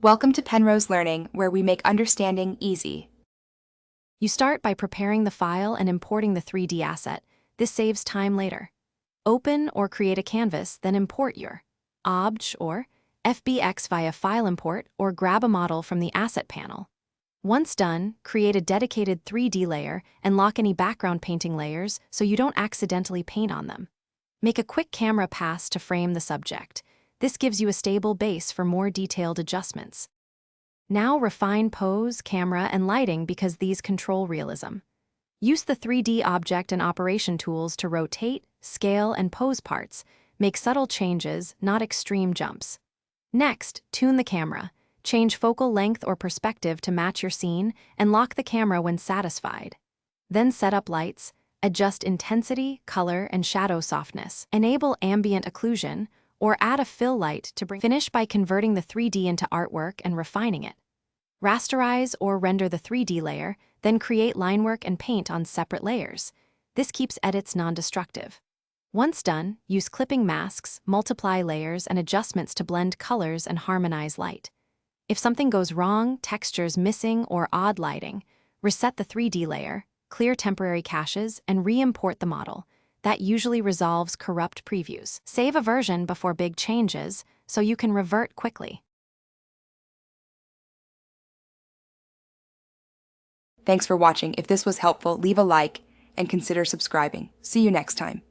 Welcome to Penrose Learning, where we make understanding easy. You start by preparing the file and importing the 3D asset. This saves time later. Open or create a canvas, then import your OBJ or FBX via File Import or grab a model from the Asset panel. Once done, create a dedicated 3D layer and lock any background painting layers so you don't accidentally paint on them. Make a quick camera pass to frame the subject. This gives you a stable base for more detailed adjustments. Now refine pose, camera, and lighting because these control realism. Use the 3D object and operation tools to rotate, scale, and pose parts. Make subtle changes, not extreme jumps. Next, tune the camera. Change focal length or perspective to match your scene and lock the camera when satisfied. Then set up lights, adjust intensity, color, and shadow softness. Enable ambient occlusion or add a fill light to finish by converting the 3D into artwork and refining it. Rasterize or render the 3D layer, then create line work and paint on separate layers. This keeps edits non-destructive. Once done, use clipping masks, multiply layers, and adjustments to blend colors and harmonize light. If something goes wrong, textures missing, or odd lighting, reset the 3D layer, clear temporary caches, and re-import the model. That usually resolves corrupt previews. Save a version before big changes so you can revert quickly. Thanks for watching. If this was helpful, leave a like and consider subscribing. See you next time.